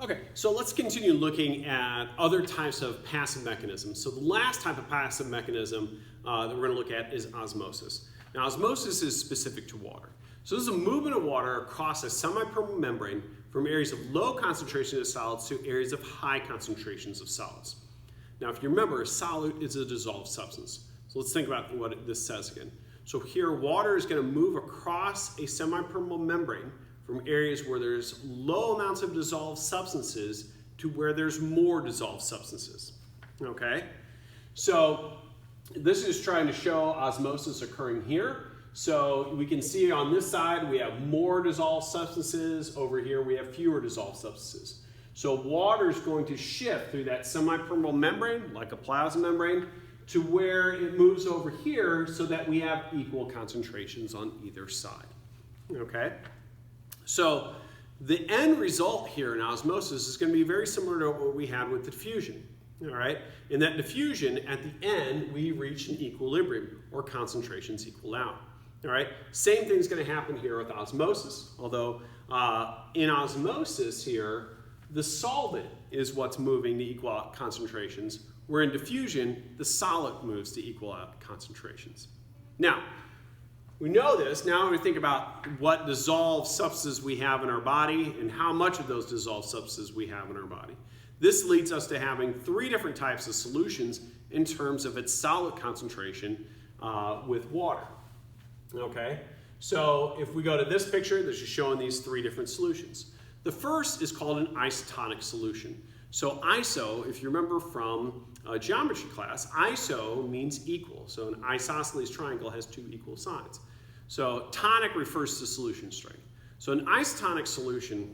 Okay, so let's continue looking at other types of passive mechanisms. So the last type of passive mechanism that we're going to look at is osmosis. Now osmosis is specific to water. So this is a movement of water across a semipermeable membrane from areas of low concentration of solids to areas of high concentrations of solids. Now if you remember, a solid is a dissolved substance. So let's think about what this says again. So here water is going to move across a semipermeable membrane from areas where there's low amounts of dissolved substances to where there's more dissolved substances. Okay? So this is trying to show osmosis occurring here. So we can see on this side we have more dissolved substances. Over here we have fewer dissolved substances. So water is going to shift through that semipermeable membrane, like a plasma membrane, to where it moves over here so that we have equal concentrations on either side. Okay? So the end result here in osmosis is going to be very similar to what we had with diffusion. All right? In that diffusion, at the end, we reach an equilibrium, or concentrations equal out. All right? Same thing is going to happen here with osmosis, although in osmosis here, the solvent is what's moving to equal out concentrations, where in diffusion, the solid moves to equal out concentrations. Now, we know this. Now we think about what dissolved substances we have in our body and how much of those dissolved substances we have in our body. This leads us to having three different types of solutions in terms of its solid concentration with water. Okay, so if we go to this picture, this is showing these three different solutions. The first is called an isotonic solution. So iso, if you remember from geometry class, iso means equal. So an isosceles triangle has two equal sides. So tonic refers to solution strength. So an isotonic solution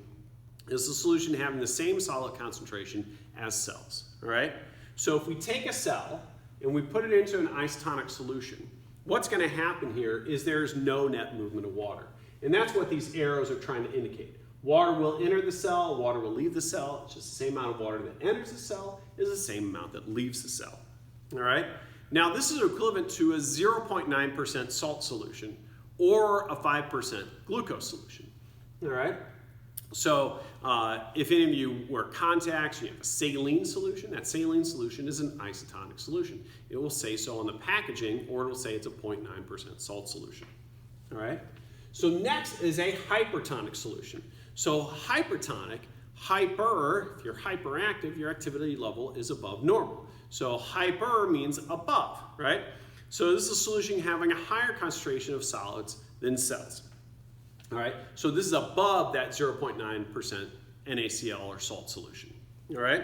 is a solution having the same solid concentration as cells. All right? So if we take a cell and we put it into an isotonic solution, what's going to happen here is there's no net movement of water. And that's what these arrows are trying to indicate. Water will enter the cell, water will leave the cell. It's just the same amount of water that enters the cell is the same amount that leaves the cell. All right? Now this is equivalent to a 0.9% salt solution or a 5% glucose solution. All right? So if any of you wear contacts, you have a saline solution. That saline solution is an isotonic solution. It will say so on the packaging, or it will say it's a 0.9% salt solution. All right? So next is a hypertonic solution. So hypertonic, hyper, if you're hyperactive, your activity level is above normal. So hyper means above, right? So this is a solution having a higher concentration of solids than cells. All right, so this is above that 0.9% NaCl or salt solution. All right,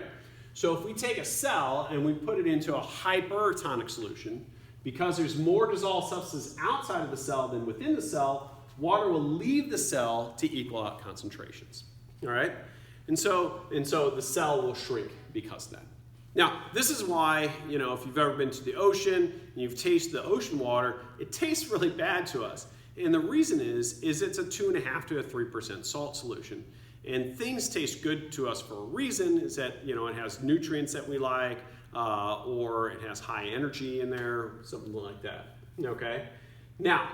so if we take a cell and we put it into a hypertonic solution, because there's more dissolved substance outside of the cell than within the cell, water will leave the cell to equal out concentrations. All right, and so the cell will shrink because of that. Now, this is why, you know, if you've ever been to the ocean and you've tasted the ocean water, it tastes really bad to us. And the reason is it's a 2.5 to a 3% salt solution. And things taste good to us for a reason, is that, you know, it has nutrients that we like, or it has high energy in there, something like that, okay? Now,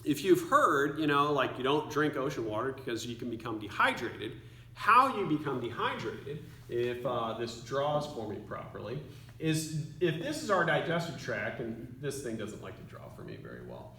if you've heard, you know, like you don't drink ocean water because you can become dehydrated, how you become dehydrated, if this draws for me properly, is if this is our digestive tract, and this thing doesn't like to draw for me very well,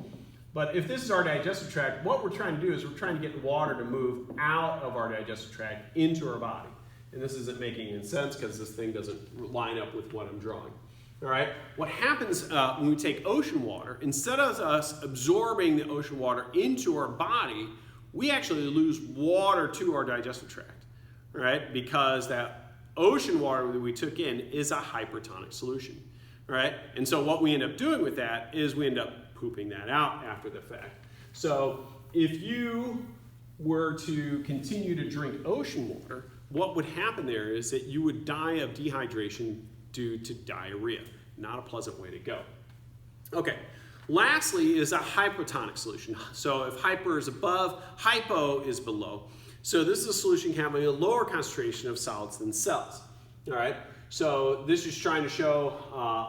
but if this is our digestive tract, what we're trying to do is we're trying to get water to move out of our digestive tract into our body. And this isn't making any sense because this thing doesn't line up with what I'm drawing. All right? What happens when we take ocean water, instead of us absorbing the ocean water into our body, we actually lose water to our digestive tract, right? Because that ocean water that we took in is a hypertonic solution, right? And so what we end up doing with that is we end up pooping that out after the fact. So if you were to continue to drink ocean water, what would happen there is that you would die of dehydration due to diarrhea. Not a pleasant way to go. Okay. Lastly is a hypotonic solution. So if hyper is above, hypo is below. So this is a solution having a lower concentration of solids than cells. All right. So this is trying to show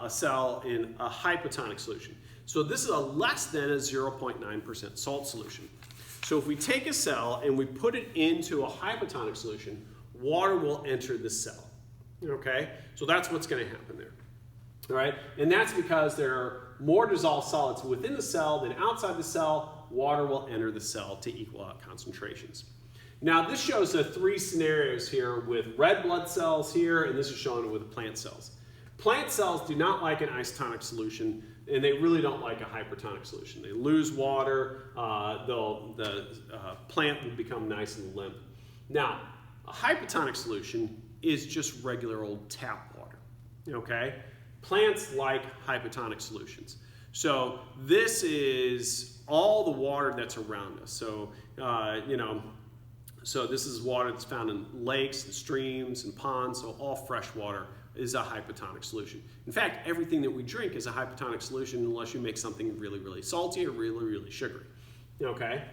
a cell in a hypotonic solution. So this is a less than a 0.9% salt solution. So if we take a cell and we put it into a hypotonic solution, water will enter the cell. Okay, so that's what's going to happen there. All right, and that's because there are more dissolved solids within the cell than outside the cell. Water will enter the cell to equal out concentrations. Now this shows the three scenarios here with red blood cells here, and this is shown with plant cells. Plant cells do not like an isotonic solution, and they really don't like a hypertonic solution. They lose water, the plant will become nice and limp. Now, a hypertonic solution is just regular old tap water, okay? Plants like hypertonic solutions. So this is all the water that's around us. So, so this is water that's found in lakes and streams and ponds, so all fresh water is a hypertonic solution. In fact, everything that we drink is a hypertonic solution unless you make something really, really salty or really, really sugary, okay?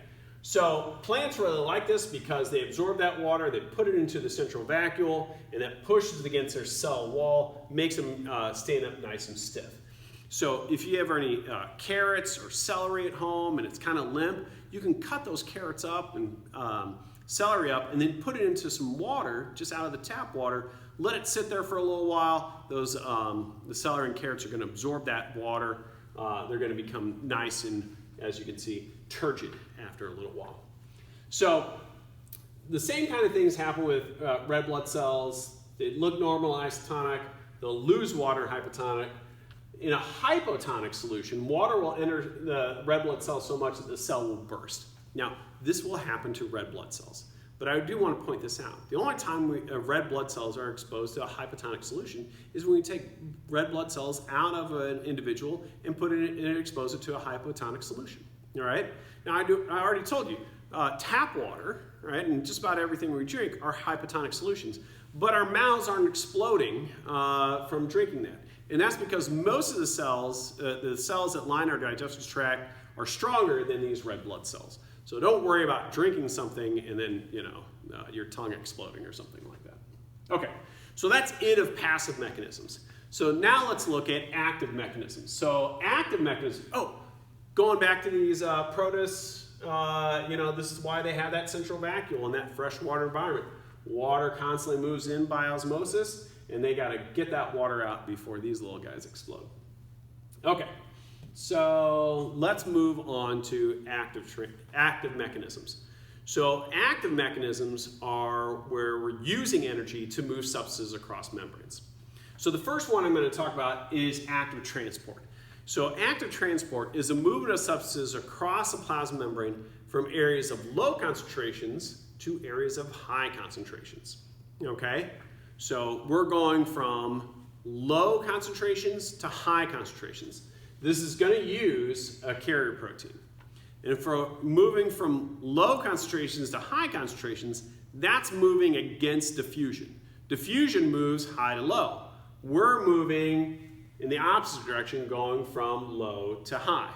So plants really like this because they absorb that water, they put it into the central vacuole, and that pushes it against their cell wall, makes them stand up nice and stiff. So if you have any carrots or celery at home and it's kind of limp, you can cut those carrots up and celery up and then put it into some water, just out of the tap water, let it sit there for a little while. Those, the celery and carrots are going to absorb that water. They're going to become nice and, as you can see, turgid after a little while. So the same kind of things happen with red blood cells. They look normal isotonic, they'll lose water hypotonic. In a hypotonic solution, water will enter the red blood cell so much that the cell will burst. Now, this will happen to red blood cells, but I do want to point this out. The only time red blood cells are exposed to a hypotonic solution is when we take red blood cells out of an individual and put it in and expose it to a hypotonic solution. All right. Now I already told you, tap water, right, and just about everything we drink are hypotonic solutions, but our mouths aren't exploding from drinking that, and that's because most of the cells that line our digestive tract are stronger than these red blood cells. So don't worry about drinking something and then your tongue exploding or something like that. Okay, so that's it of passive mechanisms. So now let's look at active mechanisms. So active mechanisms. Going back to these protists, this is why they have that central vacuole in that freshwater environment. Water constantly moves in by osmosis, and they got to get that water out before these little guys explode. Okay, so let's move on to active mechanisms. So active mechanisms are where we're using energy to move substances across membranes. So the first one I'm going to talk about is active transport. So active transport is a movement of substances across a plasma membrane from areas of low concentrations to areas of high concentrations, okay? So we're going from low concentrations to high concentrations. This is going to use a carrier protein. And for moving from low concentrations to high concentrations, that's moving against diffusion. Diffusion moves high to low. We're moving in the opposite direction, going from low to high,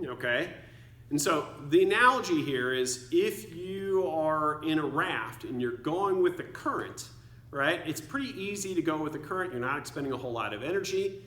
okay? And so the analogy here is if you are in a raft and you're going with the current, right? It's pretty easy to go with the current. You're not expending a whole lot of energy.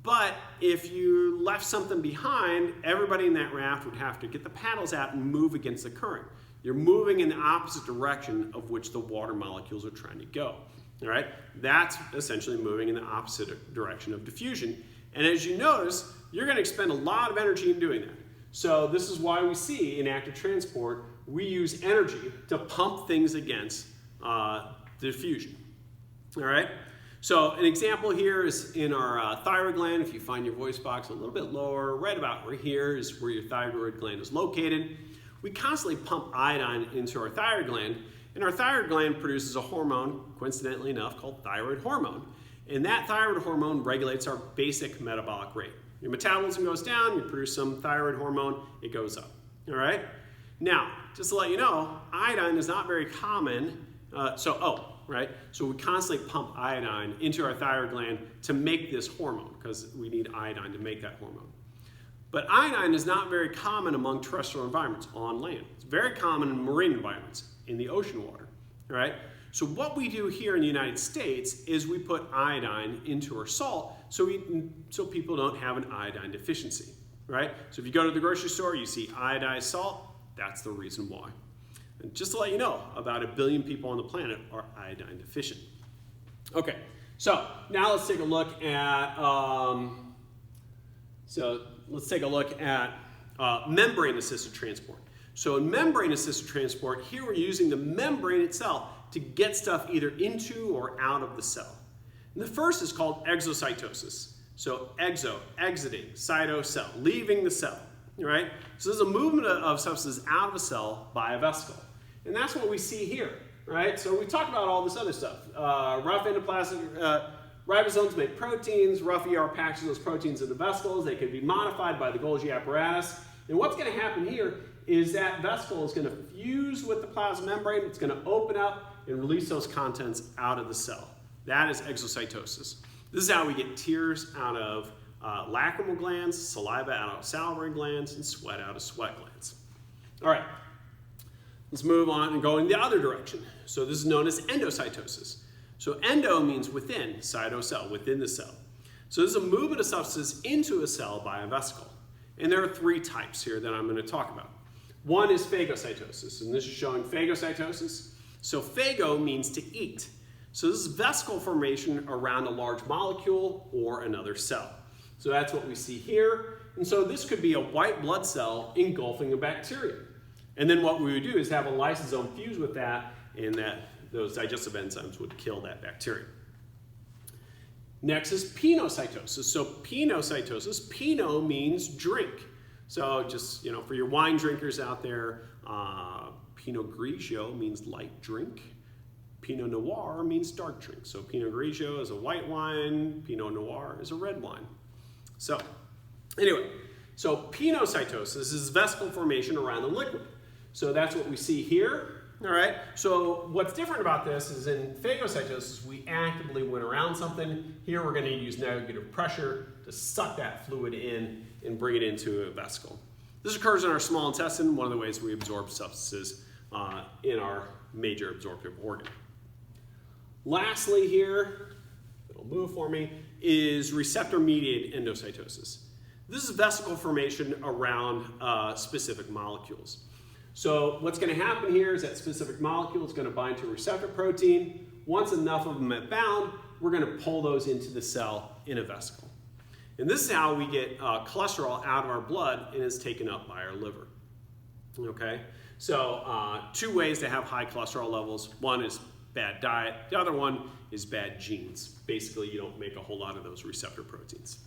But if you left something behind, everybody in that raft would have to get the paddles out and move against the current. You're moving in the opposite direction of which the water molecules are trying to go. All right, that's essentially moving in the opposite direction of diffusion. And as you notice, you're going to expend a lot of energy in doing that. So this is why we see in active transport, we use energy to pump things against diffusion. All right, so an example here is in our thyroid gland. If you find your voice box a little bit lower, right about right here is where your thyroid gland is located. We constantly pump iodine into our thyroid gland. And our thyroid gland produces a hormone, coincidentally enough, called thyroid hormone. And that thyroid hormone regulates our basic metabolic rate. Your metabolism goes down, you produce some thyroid hormone, it goes up. All right? Now, just to let you know, iodine is not very common. So we constantly pump iodine into our thyroid gland to make this hormone, because we need iodine to make that hormone. But iodine is not very common among terrestrial environments on land. It's very common in marine environments, in the ocean water, all right? So what we do here in the United States is we put iodine into our salt so people don't have an iodine deficiency, right? So if you go to the grocery store, you see iodized salt, that's the reason why. And just to let you know, about 1 billion people on the planet are iodine deficient. Okay, so now let's take a look at membrane-assisted transport. So in membrane-assisted transport, here we're using the membrane itself to get stuff either into or out of the cell. And the first is called exocytosis. So exo, exiting, cyto, cell, leaving the cell, right? So this is a movement of substances out of a cell by a vesicle. And that's what we see here, right? So we talked about all this other stuff. Rough endoplasmic ribosomes make proteins. Rough ER packages those proteins into vesicles. They can be modified by the Golgi apparatus. And what's going to happen here is that vesicle is going to fuse with the plasma membrane. It's going to open up and release those contents out of the cell. That is exocytosis. This is how we get tears out of lacrimal glands, saliva out of salivary glands, and sweat out of sweat glands. All right, let's move on and go in the other direction. So this is known as endocytosis. So endo means within, cyto, cell, within the cell. So this is a movement of substances into a cell by a vesicle. And there are 3 types here that I'm going to talk about. One is phagocytosis, and this is showing phagocytosis. So phago means to eat. So this is vesicle formation around a large molecule or another cell. So that's what we see here. And so this could be a white blood cell engulfing a bacteria. And then what we would do is have a lysosome fuse with that, and those digestive enzymes would kill that bacteria. Next is pinocytosis. So pinocytosis, pino means drink. So just, for your wine drinkers out there, Pinot Grigio means light drink. Pinot Noir means dark drink. So Pinot Grigio is a white wine, Pinot Noir is a red wine. So anyway, so pinocytosis is vesicle formation around the liquid. So that's what we see here. All right, so what's different about this is in phagocytosis, we actively went around something. Here we're going to use negative pressure to suck that fluid in and bring it into a vesicle. This occurs in our small intestine, one of the ways we absorb substances in our major absorptive organ. Lastly here, it'll move for me, is receptor-mediated endocytosis. This is vesicle formation around specific molecules. So what's going to happen here is that specific molecule is going to bind to a receptor protein. Once enough of them have bound, we're going to pull those into the cell in a vesicle. And this is how we get cholesterol out of our blood and is taken up by our liver. Okay? So 2 ways to have high cholesterol levels. One is bad diet. The other one is bad genes. Basically, you don't make a whole lot of those receptor proteins.